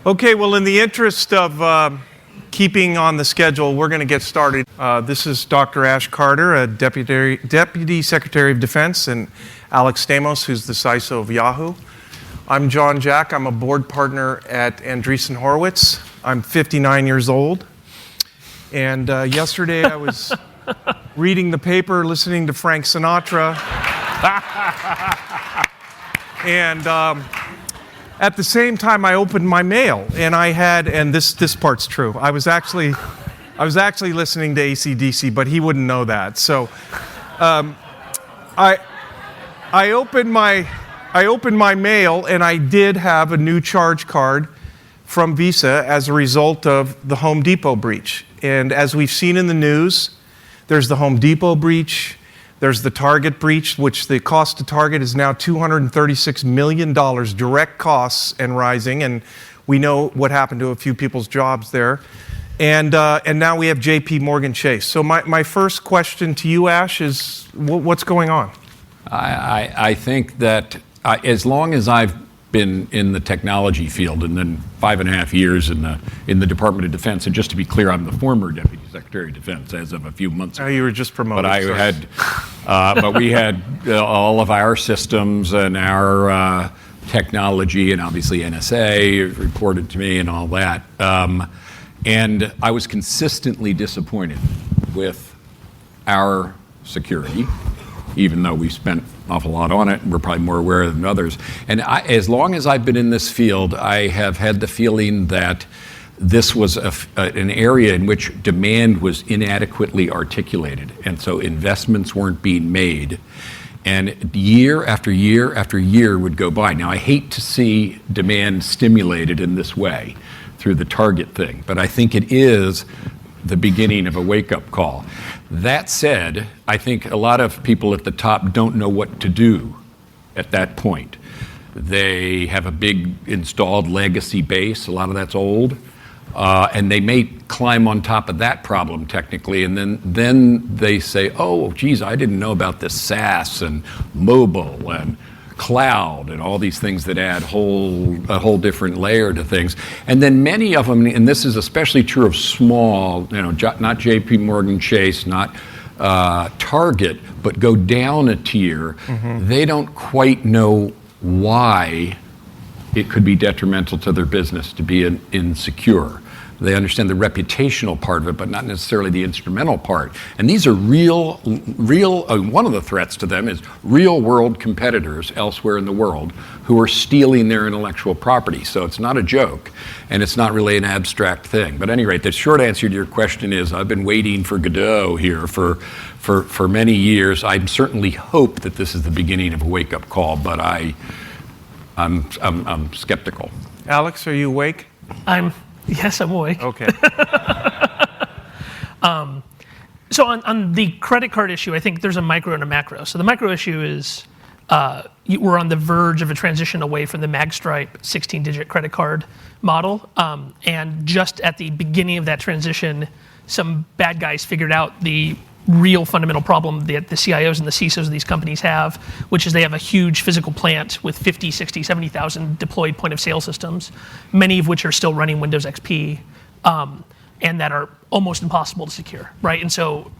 Okay, well, in the interest of keeping on the schedule, we're going to get started. This is Dr. Ash Carter, a Deputy Secretary of Defense, and Alex Stamos, who's the CISO of Yahoo. I'm John Jack. I'm a board partner at Andreessen Horowitz. I'm 59 years old. And yesterday I was reading the paper, listening to Frank Sinatra. And at the same time, I opened my mail, and I had, and this part's true. I was actually listening to a16z, but he wouldn't know that. So, I opened my mail, and I did have a new charge card from Visa as a result of the Home Depot breach. And as we've seen in the news, there's the Home Depot breach. There's the Target breach, which the cost to Target is now $236 million, direct costs and rising. And we know what happened to a few people's jobs there. And now we have JP Morgan Chase. So my first question to you, Ash, is what's going on? I think that as long as I've been in the technology field, and then 5.5 years in the Department of Defense, and just to be clear, I'm the former Deputy Secretary of Defense as of a few months ago. Oh, you were just promoted. But we had all of our systems and our technology, and obviously NSA reported to me and all that. And I was consistently disappointed with our security, even though we spent an awful lot on it, and we're probably more aware than others. And as long as I've been in this field, I have had the feeling that this was an area in which demand was inadequately articulated, and so investments weren't being made. And year after year after year would go by. Now, I hate to see demand stimulated in this way through the Target thing, but I think it is the beginning of a wake-up call. That said, I think a lot of people at the top don't know what to do at that point. They have a big installed legacy base, a lot of that's old, and they may climb on top of that problem technically, and then they say, oh, geez, I didn't know about this SaaS and mobile and cloud and all these things that add a whole different layer to things. And then many of them, and this is especially true of small, not JP Morgan Chase, not Target, but go down a tier, they don't quite know why it could be detrimental to their business to be insecure. They understand the reputational part of it, but not necessarily the instrumental part. And these are real. One of the threats to them is real-world competitors elsewhere in the world who are stealing their intellectual property. So it's not a joke, and it's not really an abstract thing. But at any rate, the short answer to your question is I've been waiting for Godot here for many years. I certainly hope that this is the beginning of a wake-up call, but I'm skeptical. Alex, are you awake? Yes, I'm awake. Okay. So on the credit card issue, I think there's a micro and a macro. So the micro issue is we're on the verge of a transition away from the magstripe 16-digit credit card model. And just at the beginning of that transition, some bad guys figured out the real fundamental problem that the CIOs and the CISOs of these companies have, which is they have a huge physical plant with 50, 60, 70,000 deployed point of sale systems, many of which are still running Windows XP, and that are almost impossible to secure, right? And so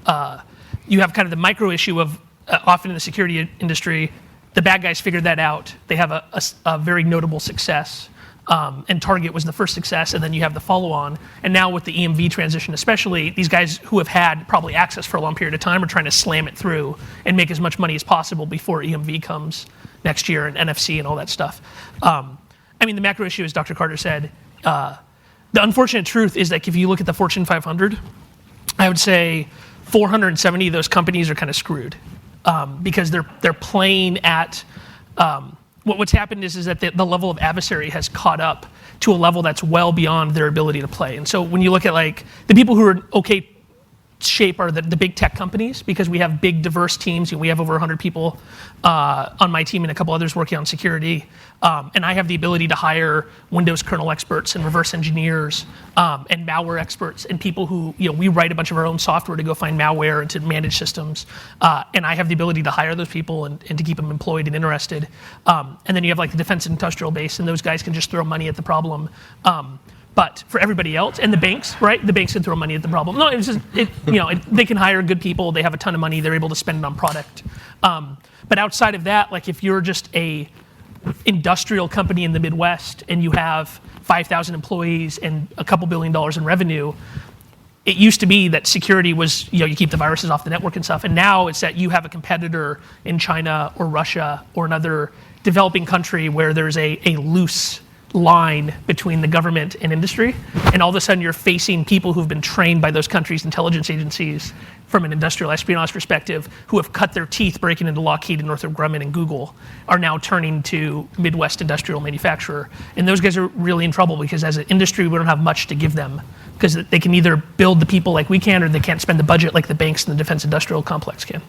you have kind of the micro issue of often in the security industry, the bad guys figured that out. They have a very notable success. And Target was the first success, and then you have the follow-on. And now with the EMV transition especially, these guys who have had probably access for a long period of time are trying to slam it through and make as much money as possible before EMV comes next year and NFC and all that stuff. The macro issue, as Dr. Carter said, the unfortunate truth is that if you look at the Fortune 500, I would say 470 of those companies are kind of screwed because they're playing at... What's happened is that the level of adversary has caught up to a level that's well beyond their ability to play. And so when you look at like the people who are okay shape are the big tech companies, because we have big diverse teams. We have over 100 people on my team and a couple others working on security. And I have the ability to hire Windows kernel experts and reverse engineers and malware experts and people who, we write a bunch of our own software to go find malware and to manage systems. And I have the ability to hire those people and to keep them employed and interested. And then you have like the defense industrial base, and those guys can just throw money at the problem. But for everybody else, and the banks, right? The banks can throw money at the problem. No, it's just, they can hire good people. They have a ton of money. They're able to spend it on product. But outside of that, like if you're just a industrial company in the Midwest and you have 5,000 employees and a couple $2 billion in revenue, it used to be that security was, you keep the viruses off the network and stuff. And now it's that you have a competitor in China or Russia or another developing country where there's a loose line between the government and industry, and all of a sudden you're facing people who've been trained by those countries' intelligence agencies from an industrial espionage perspective, who have cut their teeth breaking into Lockheed and Northrop Grumman and Google, are now turning to Midwest industrial manufacturer. And those guys are really in trouble because as an industry, we don't have much to give them, because they can either build the people like we can, or they can't spend the budget like the banks and the defense industrial complex can.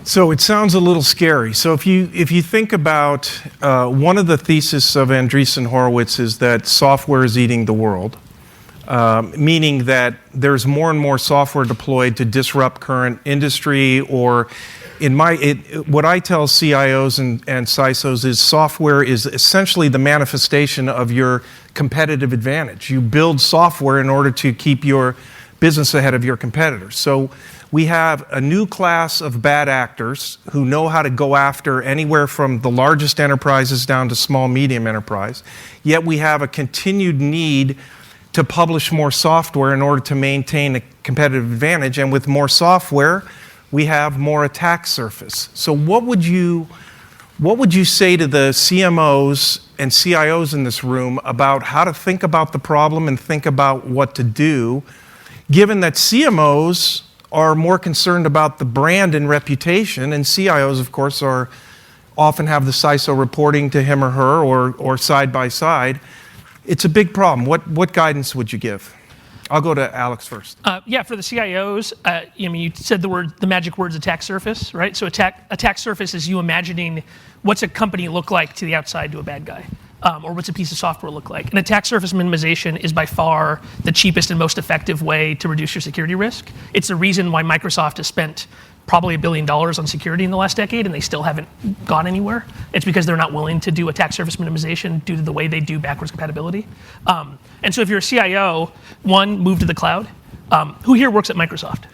So it sounds a little scary. So if you think about one of the theses of Andreessen Horowitz is that software is eating the world, meaning that there's more and more software deployed to disrupt current industry, or what I tell CIOs and CISOs is software is essentially the manifestation of your competitive advantage. You build software in order to keep your business ahead of your competitors. So we have a new class of bad actors who know how to go after anywhere from the largest enterprises down to small, medium enterprise. Yet we have a continued need to publish more software in order to maintain a competitive advantage. And with more software, we have more attack surface. So what would you say to the CMOs and CIOs in this room about how to think about the problem and think about what to do, given that CMOs are more concerned about the brand and reputation, and CIOs, of course, often have the CISO reporting to him or her, or side by side? It's a big problem. What guidance would you give? I'll go to Alex first. Yeah, for the CIOs, you said the magic words attack surface, right? So attack surface is you imagining what's a company look like to the outside to a bad guy. Or what's a piece of software look like? And attack surface minimization is by far the cheapest and most effective way to reduce your security risk. It's the reason why Microsoft has spent probably $1 billion on security in the last decade, and they still haven't gone anywhere. It's because they're not willing to do attack surface minimization due to the way they do backwards compatibility. And so if you're a CIO, one, move to the cloud. Who here works at Microsoft?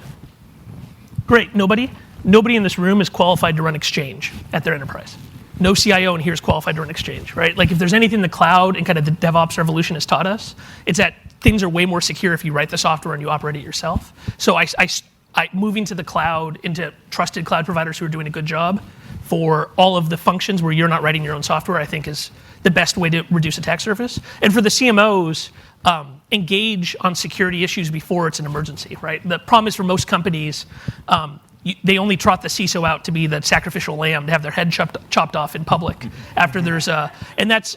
Great, nobody? Nobody in this room is qualified to run Exchange at their enterprise. No CIO in here is qualified to run Exchange, right? Like if there's anything the cloud and kind of the DevOps revolution has taught us, it's that things are way more secure if you write the software and you operate it yourself. So I moving to the cloud into trusted cloud providers who are doing a good job for all of the functions where you're not writing your own software, I think is the best way to reduce attack surface. And for the CMOs, engage on security issues before it's an emergency, right? The problem is for most companies, they only trot the CISO out to be the sacrificial lamb, to have their head chopped off in public after there's and that's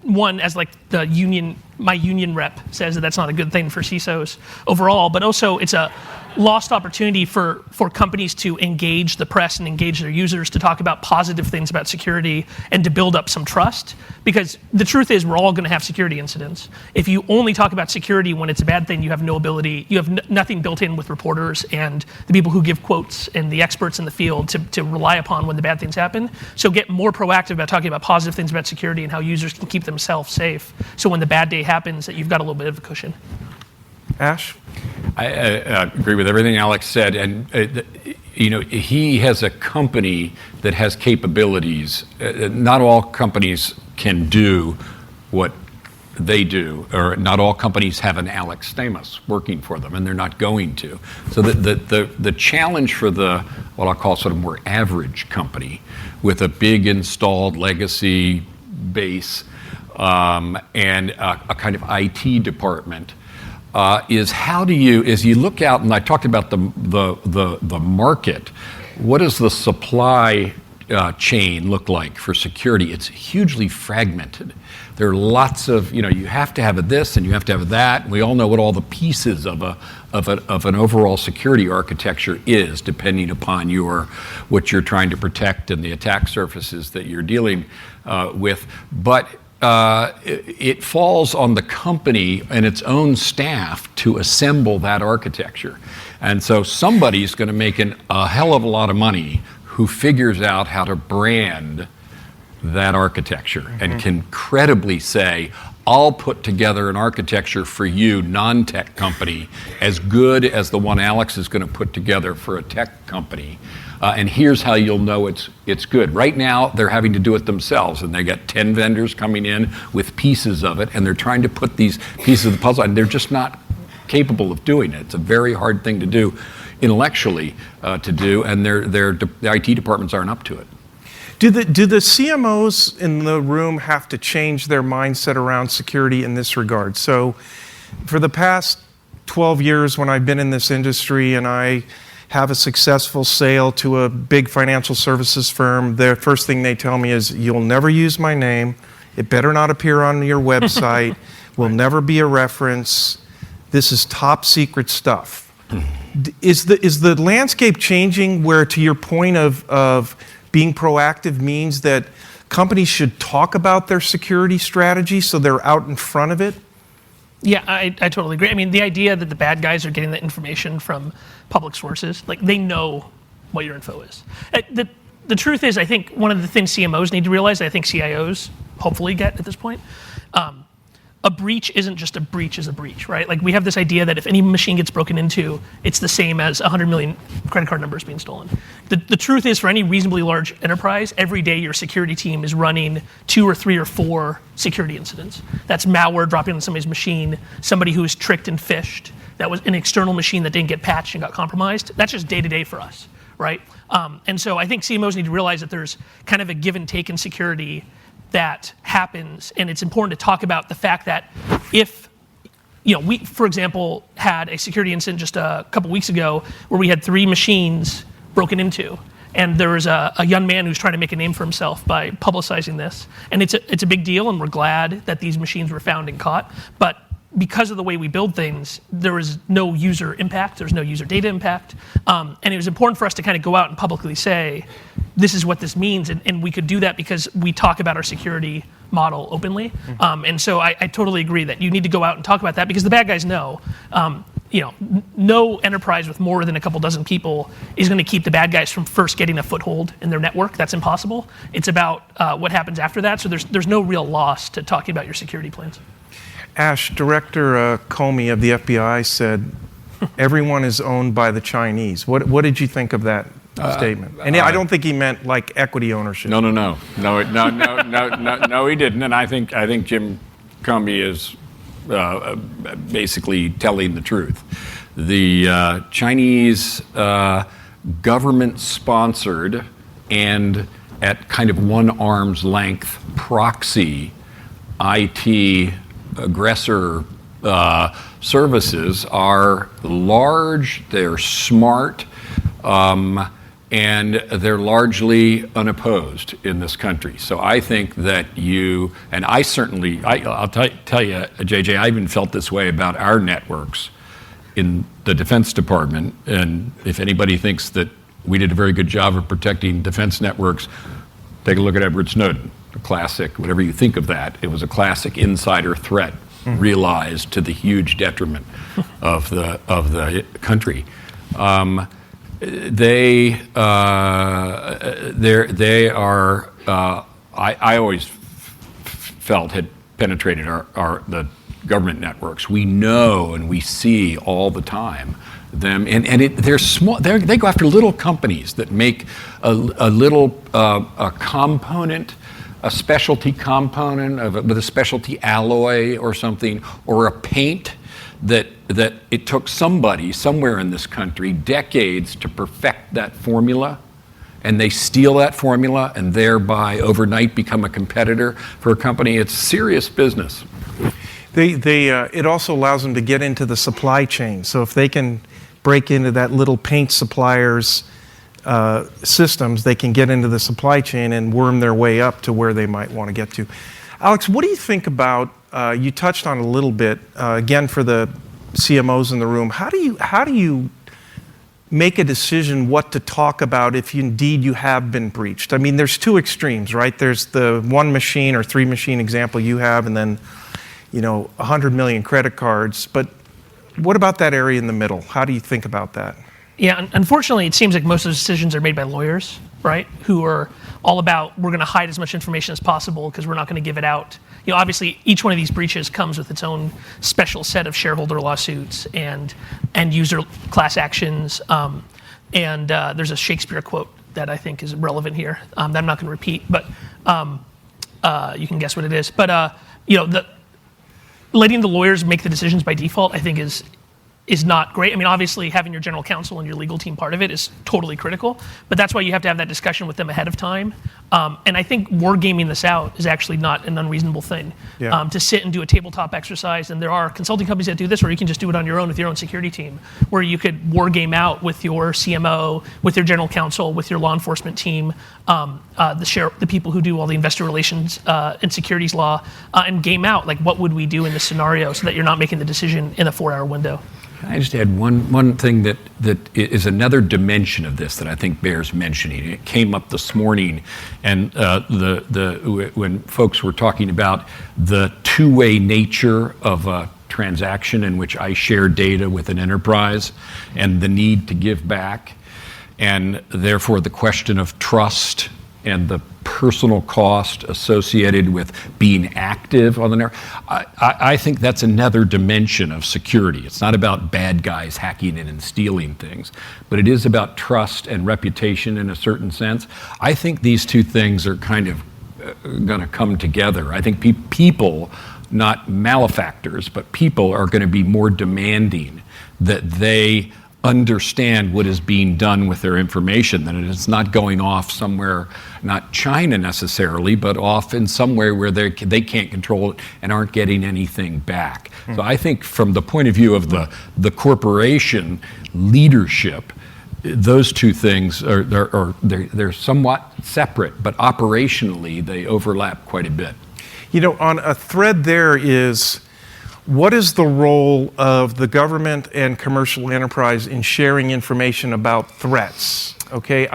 one, as like the union, my union rep says that's not a good thing for CISOs overall, but also it's a lost opportunity for companies to engage the press and engage their users to talk about positive things about security and to build up some trust. Because the truth is we're all going to have security incidents. If you only talk about security when it's a bad thing, you have no ability, you have nothing built in with reporters and the people who give quotes and the experts in the field to rely upon when the bad things happen. So get more proactive about talking about positive things about security and how users can keep themselves safe. So when the bad day happens, that you've got a little bit of a cushion. Ash? I agree with everything Alex said, and he has a company that has capabilities. Not all companies can do what they do, or not all companies have an Alex Stamos working for them, and they're not going to. So the challenge for what I'll call sort of more average company with a big installed legacy base and a kind of IT department is how do you, as you look out, and I talked about the market, what is the supply chain look like for security? It's hugely fragmented. There are lots of, you have to have this and you have to have that. We all know what all the pieces of an overall security architecture is, depending upon what you're trying to protect and the attack surfaces that you're dealing with. But it falls on the company and its own staff to assemble that architecture. And so somebody's going to make a hell of a lot of money who figures out how to brand that architecture and can credibly say, I'll put together an architecture for you, non-tech company, as good as the one Alex is going to put together for a tech company. And here's how you'll know it's good. Right now, they're having to do it themselves, and they got 10 vendors coming in with pieces of it, and they're trying to put these pieces of the puzzle, and they're just not capable of doing it. It's a very hard thing to do intellectually to do, and the IT departments aren't up to it. Do the CMOs in the room have to change their mindset around security in this regard? So for the past 12 years when I've been in this industry and I have a successful sale to a big financial services firm, the first thing they tell me is, you'll never use my name, it better not appear on your website, will never be a reference, this is top secret stuff. Is the landscape changing where, to your point of being proactive, means that companies should talk about their security strategy so they're out in front of it? Yeah, I totally agree. I mean, the idea that the bad guys are getting the information from public sources, like, they know what your info is. The truth is, I think one of the things CMOs need to realize, I think CIOs hopefully get at this point, a breach isn't just a breach is a breach, right? Like, we have this idea that if any machine gets broken into, it's the same as 100 million credit card numbers being stolen. The truth is, for any reasonably large enterprise, every day your security team is running 2 or 3 or 4 security incidents. That's malware dropping on somebody's machine, somebody who was tricked and phished, that was an external machine that didn't get patched and got compromised. That's just day to day for us, right? And so I think CMOs need to realize that there's kind of a give and take in security that happens, and it's important to talk about the fact that if, we, for example, had a security incident just a couple weeks ago where we had 3 machines broken into, and there was a young man who's trying to make a name for himself by publicizing this, and it's a big deal, and we're glad that these machines were found and caught, but because of the way we build things, there was no user impact, there's no user data impact, and it was important for us to kind of go out and publicly say, this is what this means, and we could do that because we talk about our security model openly, and so I totally agree that you need to go out and talk about that because the bad guys know, no enterprise with more than a couple dozen people is going to keep the bad guys from first getting a foothold in their network. That's impossible. It's about what happens after that, so there's no real loss to talking about your security plans. Ash, Director Comey of the FBI said everyone is owned by the Chinese. What did you think of that statement? And I don't think he meant like equity ownership. No, he didn't. And I think Jim Comey is basically telling the truth. The Chinese government-sponsored and at kind of one arm's length proxy IT aggressor services are large, they're smart, and they're largely unopposed in this country. So I think that I'll tell you, JJ, I even felt this way about our networks in the Defense Department, and if anybody thinks that we did a very good job of protecting defense networks, take a look at Edward Snowden. A classic, whatever you think of that, it was a classic insider threat realized to the huge detriment of the country. They are. I always felt had penetrated the government networks. We know and we see all the time them, and they're small. They go after little companies that make a little a component. A specialty component with a specialty alloy or something, or a paint that it took somebody somewhere in this country decades to perfect that formula, and they steal that formula and thereby overnight become a competitor for a company. It's serious business. It also allows them to get into the supply chain. So if they can break into that little paint supplier's systems, they can get into the supply chain and worm their way up to where they might want to get to. Alex, what do you think about, you touched on it a little bit, again for the CMOs in the room, how do you make a decision what to talk about if indeed you have been breached? I mean, there's two extremes, right? There's the one machine or three machine example you have, and then 100 million credit cards. But what about that area in the middle? How do you think about that? Yeah, unfortunately, it seems like most of those decisions are made by lawyers, right? Who are all about, we're going to hide as much information as possible because we're not going to give it out. Obviously, each one of these breaches comes with its own special set of shareholder lawsuits and user class actions. And there's a Shakespeare quote that I think is relevant here that I'm not going to repeat, but you can guess what it is. But letting the lawyers make the decisions by default, I think, is not great. I mean, obviously, having your general counsel and your legal team part of it is totally critical, but that's why you have to have that discussion with them ahead of time. And I think wargaming this out is actually not an unreasonable thing. Yeah. To sit and do a tabletop exercise, and there are consulting companies that do this, or you can just do it on your own with your own security team, where you could wargame out with your CMO, with your general counsel, with your law enforcement team, the people who do all the investor relations and securities law, and game out, like, what would we do in this scenario so that you're not making the decision in a 4-hour window. Can I just add one thing that is another dimension of this that I think bears mentioning? It came up this morning, and when folks were talking about the two-way nature of a transaction in which I share data with an enterprise and the need to give back, and therefore the question of trust and the personal cost associated with being active on the network. I think that's another dimension of security. It's not about bad guys hacking in and stealing things, but it is about trust and reputation in a certain sense. I think these two things are kind of going to come together. I think people, not malefactors, but people are going to be more demanding that they understand what is being done with their information, that it's not going off somewhere, not China necessarily, but off in somewhere where they can't control it and aren't getting anything back. So I think from the point of view of the corporation leadership, those two things they're somewhat separate, but operationally they overlap quite a bit. On a thread there is, what is the role of the government and commercial enterprise in sharing information about threats? Okay,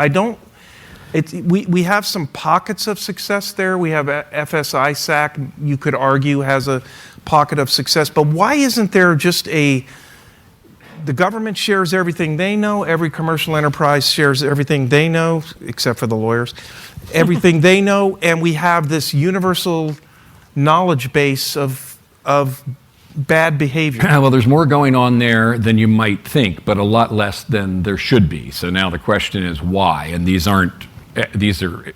we have some pockets of success there. We have FSISAC, you could argue, has a pocket of success, but why isn't there just the government shares everything they know, every commercial enterprise shares everything they know, except for the lawyers, everything they know, and we have this universal knowledge base of bad behavior? Well, there's more going on there than you might think, but a lot less than there should be. So now the question is why? And these are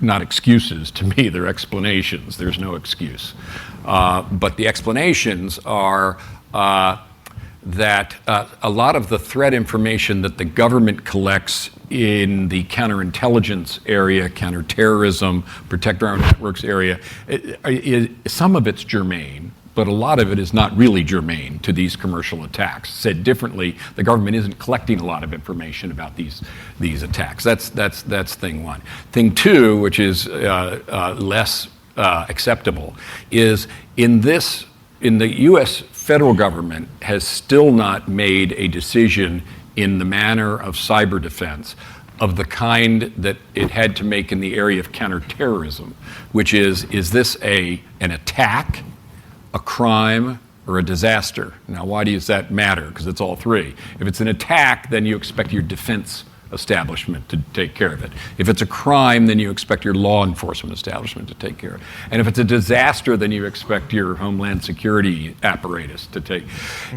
not excuses to me, they're explanations. There's no excuse. But the explanations are that a lot of the threat information that the government collects in the counterintelligence area, counterterrorism, protect our own networks area, some of it's germane, but a lot of it is not really germane to these commercial attacks. Said differently, the government isn't collecting a lot of information about these attacks. That's thing one. Thing two, which is less acceptable, is in the U.S. federal government has still not made a decision in the manner of cyber defense of the kind that it had to make in the area of counterterrorism, which is this an attack, a crime, or a disaster? Now, why does that matter? Because it's all three. If it's an attack, then you expect your defense establishment to take care of it. If it's a crime, then you expect your law enforcement establishment to take care of it. And if it's a disaster, then you expect your Homeland Security apparatus to take.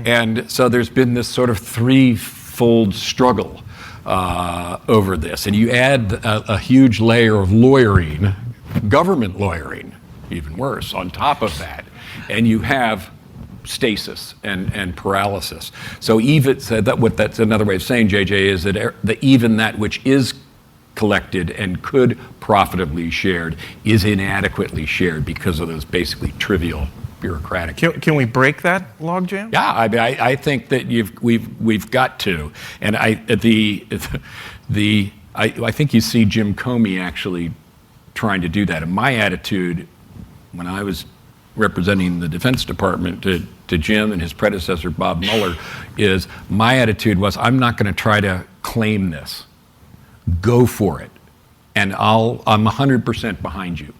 And so there's been this sort of threefold struggle over this. And you add a huge layer of lawyering, government lawyering, even worse, on top of that. And you have stasis and paralysis. So even that's another way of saying, JJ, is that even that which is collected and could profitably shared is inadequately shared because of those basically trivial bureaucratic. Can we break that logjam? Yeah, I think that we've got to, and the I think you see Jim Comey actually trying to do that. And my attitude when I was representing the Defense Department to Jim and his predecessor, Bob Mueller, is my attitude was, I'm not going to try to claim this. Go for it. And I'm 100% behind you.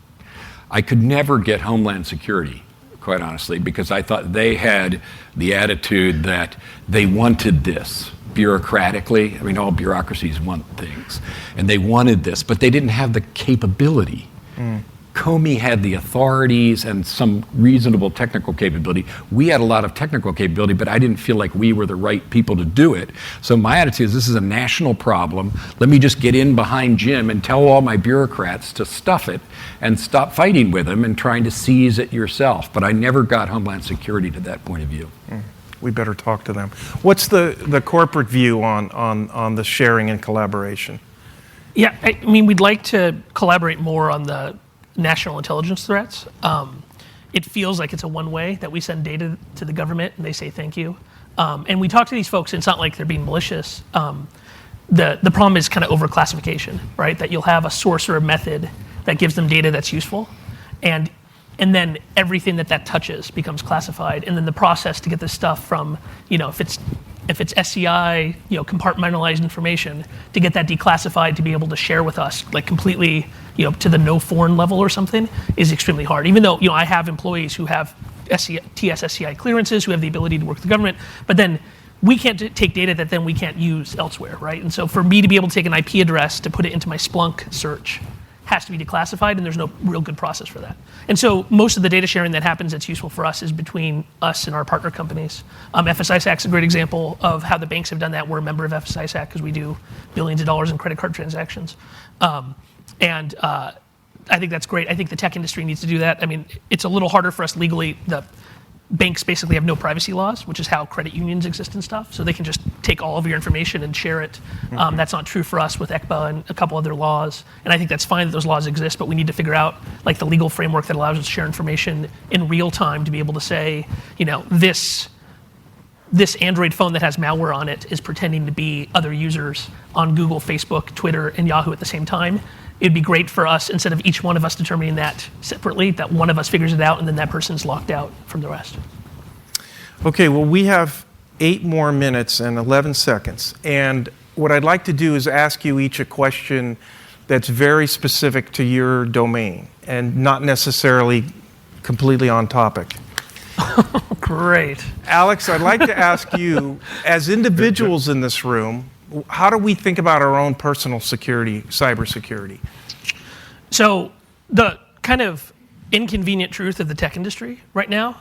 I could never get Homeland Security, quite honestly, because I thought they had the attitude that they wanted this bureaucratically. I mean, all bureaucracies want things. And they wanted this, but they didn't have the capability. Comey had the authorities and some reasonable technical capability. We had a lot of technical capability, but I didn't feel like we were the right people to do it. So my attitude is, this is a national problem. Let me just get in behind Jim and tell all my bureaucrats to stuff it and stop fighting with them and trying to seize it yourself. But I never got Homeland Security to that point of view. We better talk to them. What's the corporate view on the sharing and collaboration? Yeah, I mean, we'd like to collaborate more on the national intelligence threats. It feels like it's a one-way that we send data to the government and they say thank you. And we talk to these folks, and it's not like they're being malicious. The problem is kind of overclassification, right? That you'll have a source or a method that gives them data that's useful, and then everything that touches becomes classified. And then the process to get this stuff from, if it's SCI, compartmentalized information, to get that declassified to be able to share with us, like completely, to the no foreign level or something, is extremely hard. Even though, I have employees who have TS/SCI clearances, who have the ability to work with the government, but then we can't take data that then we can't use elsewhere, right? And so for me to be able to take an IP address to put it into my Splunk search has to be declassified, and there's no real good process for that. And so most of the data sharing that happens that's useful for us is between us and our partner companies. FSISAC is a great example of how the banks have done that. We're a member of FSISAC because we do billions of dollars in credit card transactions. And I think that's great. I think the tech industry needs to do that. I mean, it's a little harder for us legally. The banks basically have no privacy laws, which is how credit unions exist and stuff. So they can just take all of your information and share it. That's not true for us with ECBA and a couple other laws. And I think that's fine that those laws exist, but we need to figure out like the legal framework that allows us to share information in real time to be able to say, this Android phone that has malware on it is pretending to be other users on Google, Facebook, Twitter, and Yahoo at the same time. It'd be great for us, instead of each one of us determining that separately, that one of us figures it out and then that person's locked out from the rest. Okay, well, we have 8 more minutes and 11 seconds. And what I'd like to do is ask you each a question that's very specific to your domain and not necessarily completely on topic. Great. Alex, I'd like to ask you, as individuals in this room, how do we think about our own personal security, cybersecurity? So the kind of inconvenient truth of the tech industry right now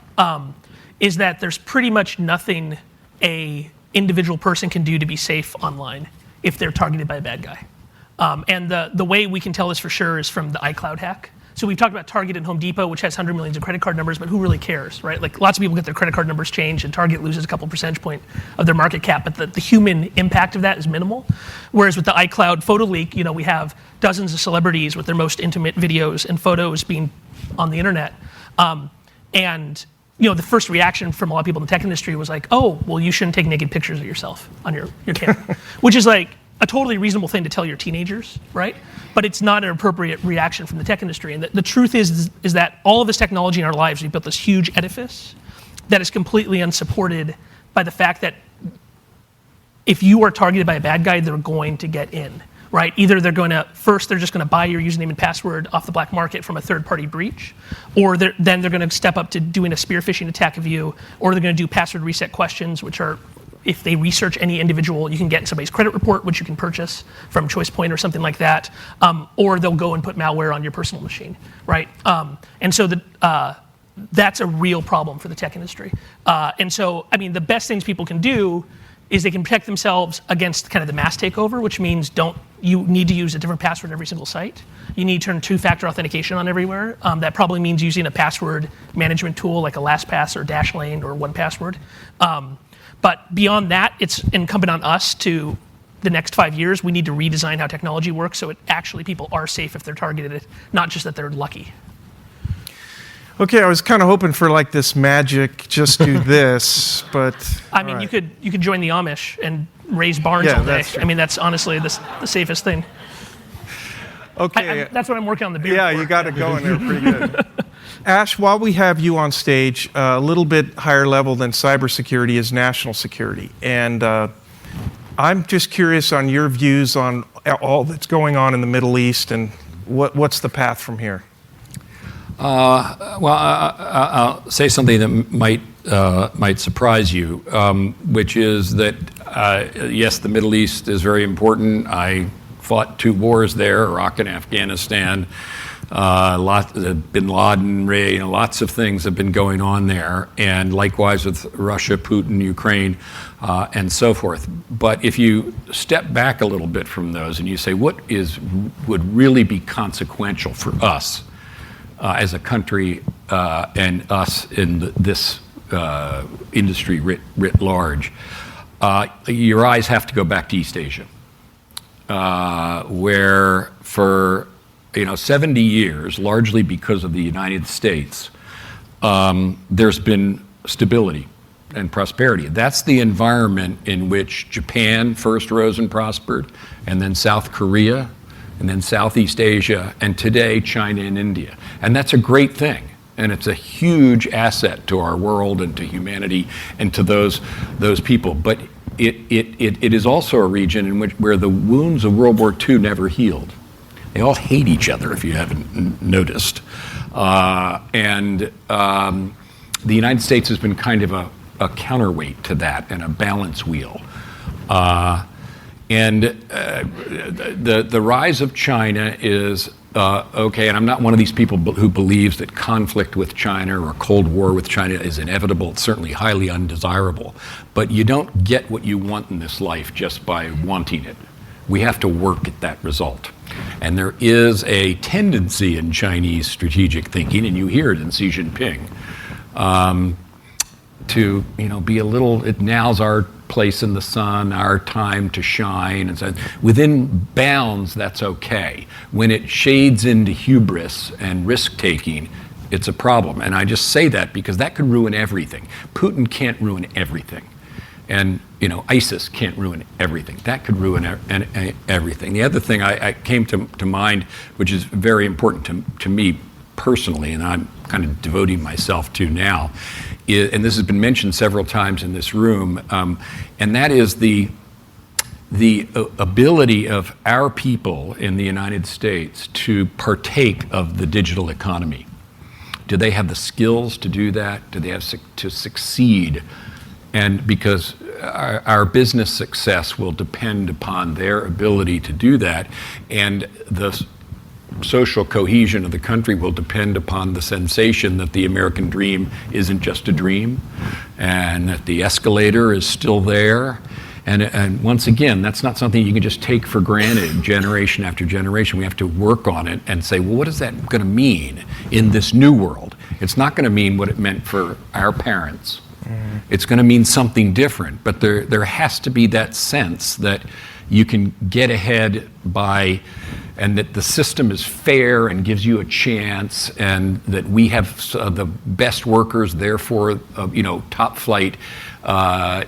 is that there's pretty much nothing a individual person can do to be safe online if they're targeted by a bad guy. And the way we can tell this for sure is from the iCloud hack. So we've talked about Target and Home Depot, which has 100 millions of credit card numbers, but who really cares, right? Like lots of people get their credit card numbers changed and Target loses a couple percentage point of their market cap, but the human impact of that is minimal. Whereas with the iCloud photo leak, we have dozens of celebrities with their most intimate videos and photos being on the internet. And the first reaction from a lot of people in the tech industry was like, oh, well, you shouldn't take naked pictures of yourself on your camera, which is like a totally reasonable thing to tell your teenagers, right? But it's not an appropriate reaction from the tech industry. And the truth is that all of this technology in our lives, we've built this huge edifice that is completely unsupported by the fact that if you are targeted by a bad guy, they're going to get in, right? Either they're just going to buy your username and password off the black market from a third-party breach, or then they're going to step up to doing a spear phishing attack of you, or they're going to do password reset questions, which are, if they research any individual, you can get somebody's credit report, which you can purchase from ChoicePoint or something like that, or they'll go and put malware on your personal machine, right? And so that's a real problem for the tech industry. And so, I mean, the best things people can do is they can protect themselves against kind of the mass takeover, which means you need to use a different password on every single site. You need to turn 2-factor authentication on everywhere. That probably means using a password management tool like a LastPass or Dashlane or 1Password. But beyond that, it's incumbent on us to, the next 5 years, we need to redesign how technology works so people are safe if they're targeted, not just that they're lucky. Okay, I was kind of hoping for like this magic, just do this, but... I mean, you could join the Amish and raise barns Yeah, all day. that's true. I mean, that's honestly the safest thing. Okay. That's what I'm working on the beer Yeah, for. you got it going there pretty good. Ash, while we have you on stage, a little bit higher level than cybersecurity is national security. And I'm just curious on your views on all that's going on in the Middle East and what's the path from here? Well, I'll say something that might surprise you, which is that, yes, the Middle East is very important. I fought 2 wars there, Iraq and Afghanistan. Bin Laden, lots of things have been going on there, and likewise with Russia, Putin, Ukraine, and so forth. But if you step back a little bit from those and you say, what would really be consequential for us as a country and us in this industry writ large, your eyes have to go back to East Asia, where for 70 years, largely because of the United States, there's been stability and prosperity. That's the environment in which Japan first rose and prospered, and then South Korea, and then Southeast Asia, and today China and India. And that's a great thing. And it's a huge asset to our world and to humanity and to those people. But it is also a region in where the wounds of World War II never healed. They all hate each other, if you haven't noticed. And the United States has been kind of a counterweight to that and a balance wheel. And the rise of China is okay, and I'm not one of these people who believes that conflict with China or a Cold War with China is inevitable. It's certainly highly undesirable. But you don't get what you want in this life just by wanting it. We have to work at that result. And there is a tendency in Chinese strategic thinking, and you hear it in Xi Jinping, to be a little, now's our place in the sun, our time to shine, and so within bounds that's okay. When it shades into hubris and risk-taking, it's a problem. And I just say that because that could ruin everything. Putin can't ruin everything. And ISIS can't ruin everything. That could ruin everything. The other thing I came to mind, which is very important to me personally, and I'm kind of devoting myself to now, and this has been mentioned several times in this room, and that is the ability of our people in the United States to partake of the digital economy. Do they have the skills to do that? Do they have to succeed? And because our business success will depend upon their ability to do that, and the social cohesion of the country will depend upon the sensation that the American dream isn't just a dream, and that the escalator is still there. And once again, that's not something you can just take for granted generation after generation. We have to work on it and say, well, what is that going to mean in this new world? It's not going to mean what it meant for our parents. It's going to mean something different, but there has to be that sense that you can get ahead by, and that the system is fair and gives you a chance, and that we have the best workers, therefore, top flight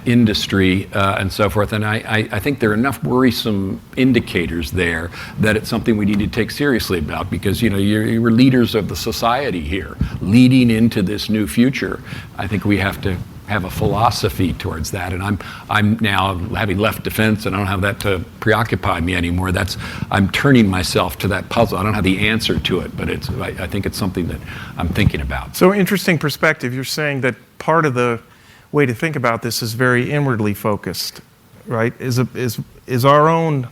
industry and so forth. And I think there are enough worrisome indicators there that it's something we need to take seriously about, because you're leaders of the society here, leading into this new future. I think we have to have a philosophy towards that, and I'm now, having left defense, and I don't have that to preoccupy me anymore. I'm turning myself to that puzzle. I don't have the answer to it, but I think it's something that I'm thinking about. So interesting perspective. You're saying that part of the way to think about this is very inwardly focused, right? Is our own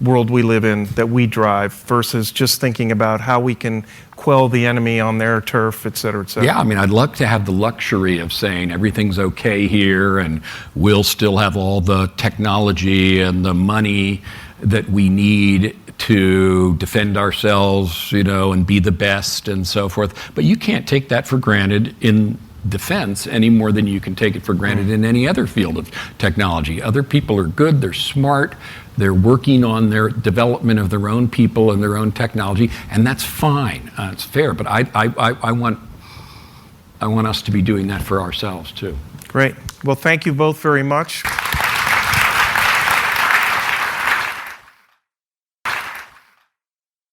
world we live in that we drive, versus just thinking about how we can quell the enemy on their turf, et cetera, et cetera. Yeah, I mean, I'd love to have the luxury of saying everything's okay here and we'll still have all the technology and the money that we need to defend ourselves, and be the best and so forth. But you can't take that for granted in defense any more than you can take it for granted in any other field of technology. Other people are good, they're smart, they're working on their development of their own people and their own technology, and that's fine. It's fair, but I want us to be doing that for ourselves too. Great. Well, thank you both very much.